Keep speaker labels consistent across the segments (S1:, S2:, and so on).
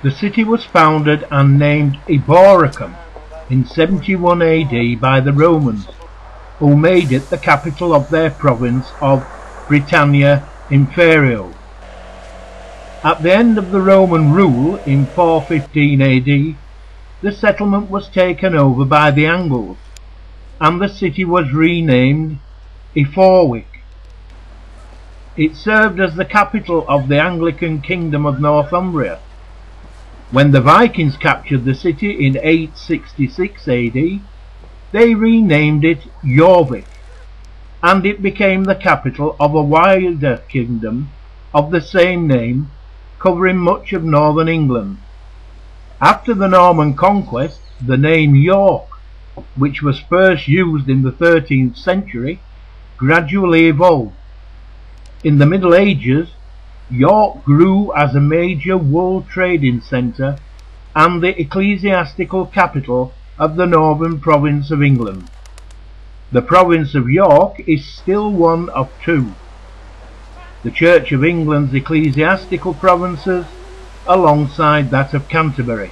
S1: The city was founded and named Eboracum in 71 AD by the Romans, who made it the capital of their province of Britannia Inferior. At the end of the Roman rule in 415 AD, the settlement was taken over by the Angles, and the city was renamed Eforwic. It served as the capital of the Anglican Kingdom of Northumbria. When the Vikings captured the city in 866 AD, they renamed it Jorvik, and it became the capital of a wider kingdom of the same name, covering much of northern England. After the Norman conquest, the name York, which was first used in the 13th century, gradually evolved. In the Middle Ages, York grew as a major wool trading centre and the ecclesiastical capital of the northern province of England. The province of York is still one of two: the Church of England's ecclesiastical provinces alongside that of Canterbury.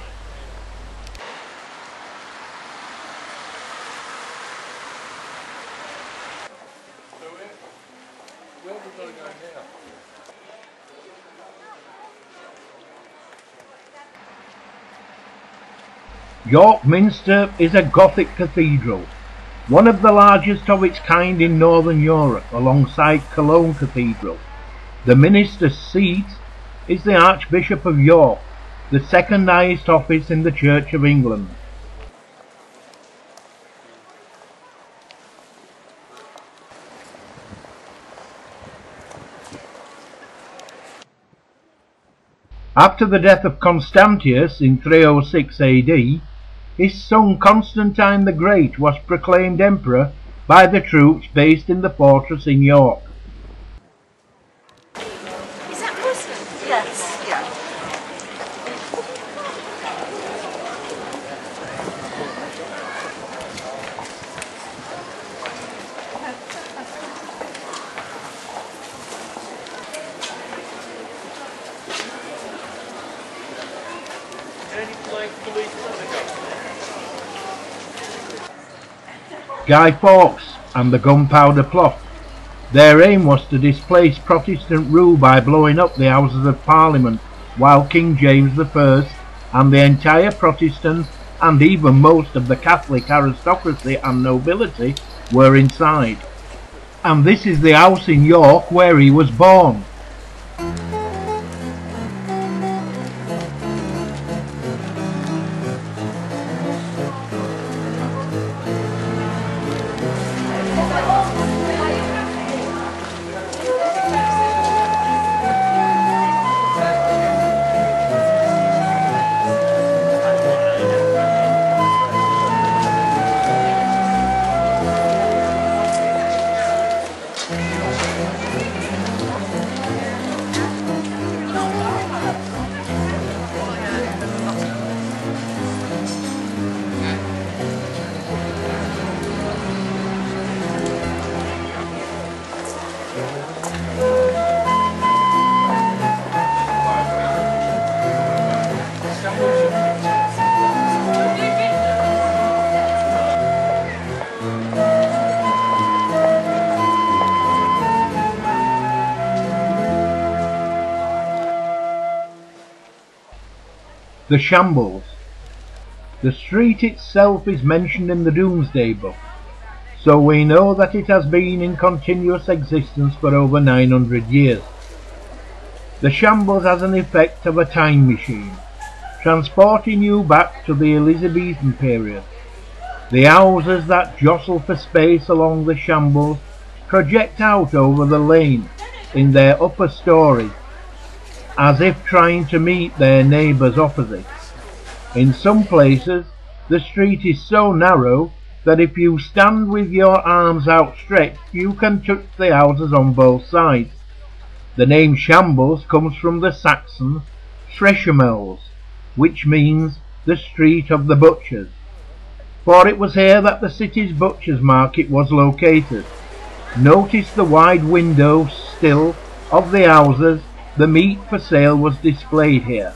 S1: York Minster is a Gothic cathedral, one of the largest of its kind in Northern Europe, alongside Cologne Cathedral. The minister's seat is the Archbishop of York, the second highest office in the Church of England. After the death of Constantius in 306 AD, his son Constantine the Great was proclaimed emperor by the troops based in the fortress in York.
S2: Is that Muslim? Yes. Yeah.
S1: Guy Fawkes and the Gunpowder Plot. Their aim was to displace Protestant rule by blowing up the Houses of Parliament, while King James I and the entire Protestant and even most of the Catholic aristocracy and nobility were inside. And this is the house in York where he was born. The Shambles. The street itself is mentioned in the Domesday Book, so we know that it has been in continuous existence for over 900 years. The Shambles has an effect of a time machine, transporting you back to the Elizabethan period. The houses that jostle for space along the Shambles project out over the lane in their upper story, as if trying to meet their neighbours opposite. In some places, the street is so narrow that if you stand with your arms outstretched, you can touch the houses on both sides. The name Shambles comes from the Saxon Schreschemels, which means the street of the butchers, for it was here that the city's butchers' market was located. Notice the wide windows still of the houses. The meat for sale was displayed here.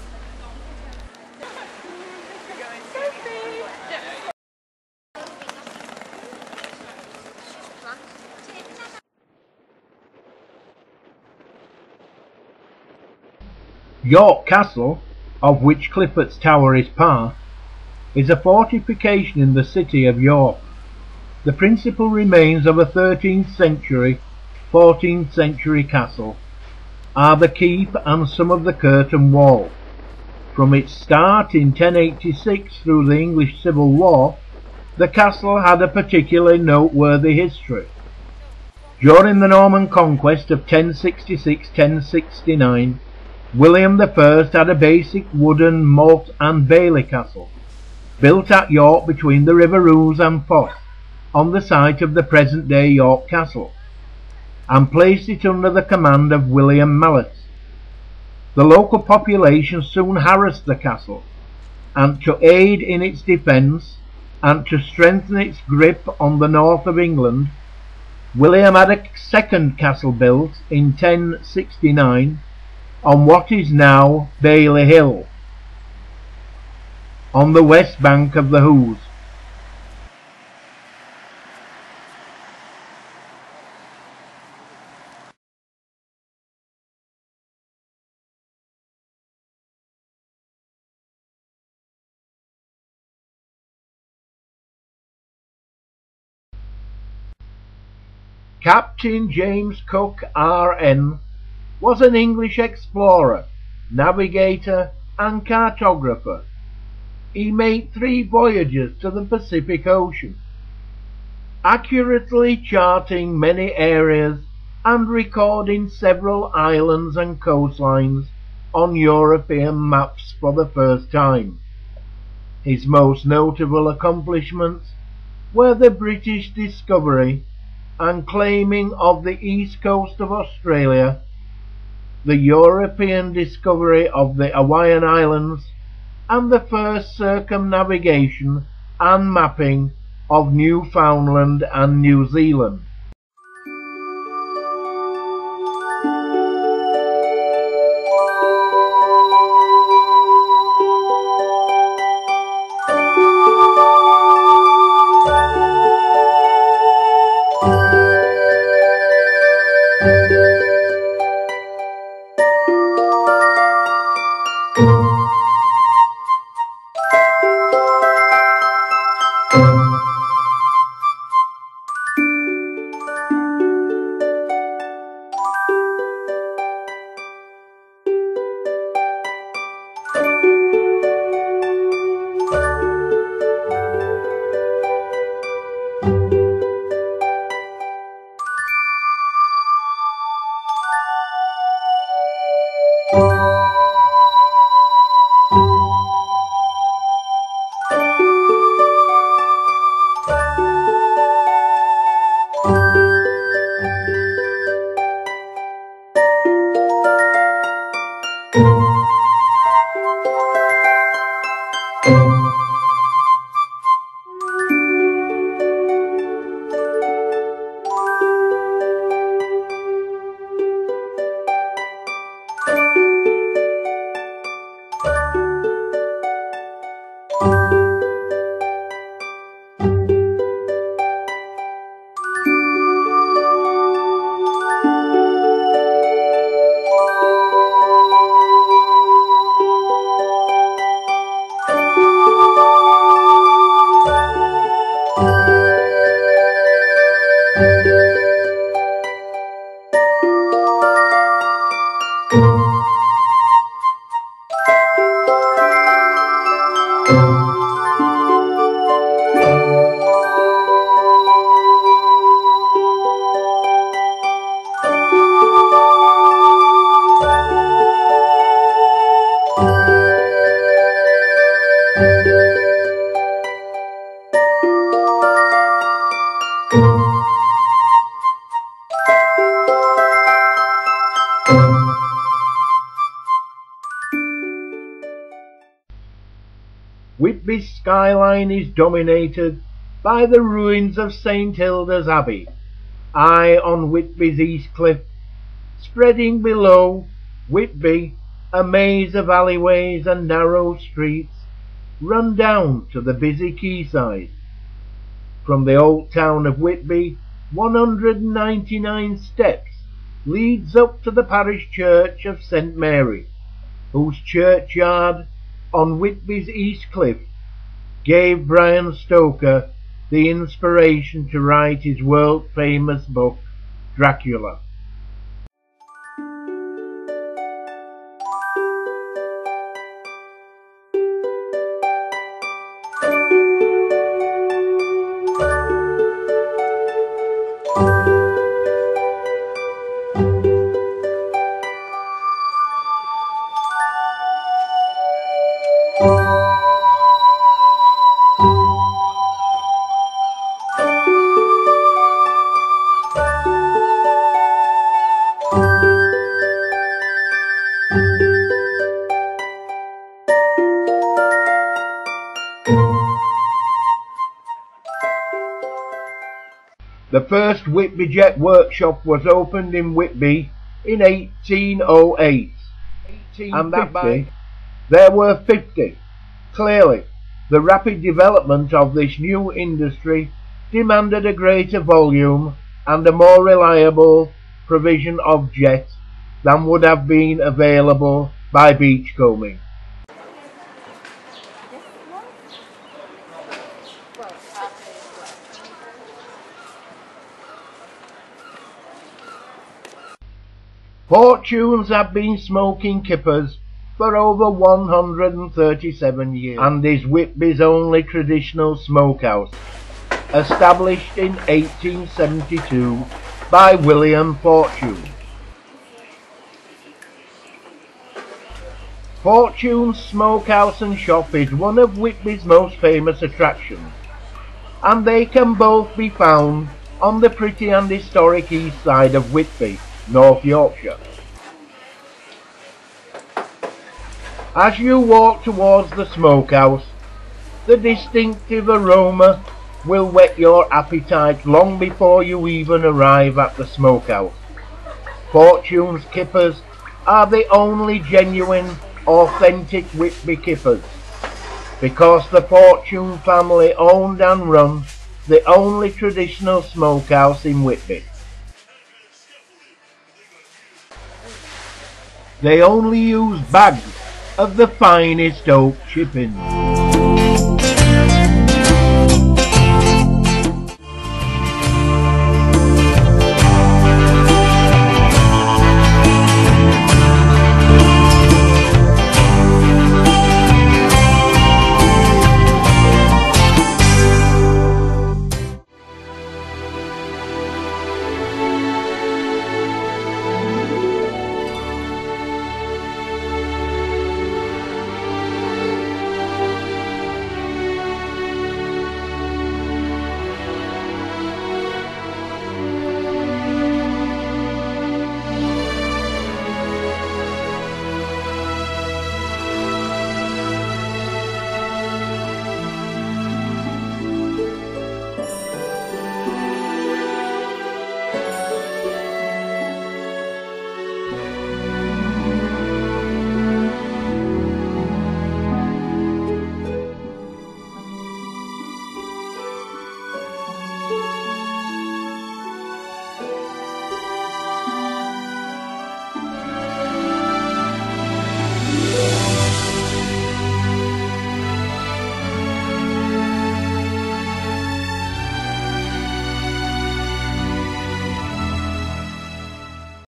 S1: York Castle, of which Cliffort's Tower is part, is a fortification in the city of York. The principal remains of a 13th century, 14th century castle are the keep and some of the curtain wall. From its start in 1086 through the English Civil War, the castle had a particularly noteworthy history. During the Norman conquest of 1066–1069, William I had a basic wooden moat and bailey castle, built at York between the River Ouse and Foss, on the site of the present-day York Castle, and placed it under the command of William Mallet. The local population soon harassed the castle, and to aid in its defence and to strengthen its grip on the north of England, William had a second castle built in 1069 on what is now Bailey Hill, on the west bank of the Ouse. Captain James Cook, R.N., was an English explorer, navigator and cartographer. He made 3 voyages to the Pacific Ocean, accurately charting many areas and recording several islands and coastlines on European maps for the first time. His most notable accomplishments were the British discovery and claiming of the east coast of Australia, the European discovery of the Hawaiian Islands, and the first circumnavigation and mapping of Newfoundland and New Zealand. Whitby's skyline is dominated by the ruins of St. Hilda's Abbey, high on Whitby's east cliff. Spreading below Whitby, a maze of alleyways and narrow streets run down to the busy quayside. From the old town of Whitby, 199 steps leads up to the parish church of St. Mary, whose churchyard on Whitby's East Cliff gave Bram Stoker the inspiration to write his world-famous book, Dracula. The first Whitby Jet workshop was opened in Whitby in 1808, and there were 50. Clearly, the rapid development of this new industry demanded a greater volume and a more reliable provision of jet than would have been available by beachcombing. Fortunes have been smoking kippers for over 137 years and is Whitby's only traditional smokehouse, established in 1872 by William Fortune. Fortune's smokehouse and shop is one of Whitby's most famous attractions, and they can both be found on the pretty and historic east side of Whitby, North Yorkshire. As you walk towards the smokehouse, the distinctive aroma will whet your appetite long before you even arrive at the smokehouse. Fortune's kippers are the only genuine, authentic Whitby kippers, because the Fortune family owned and run the only traditional smokehouse in Whitby. They only use bags of the finest oak chippings.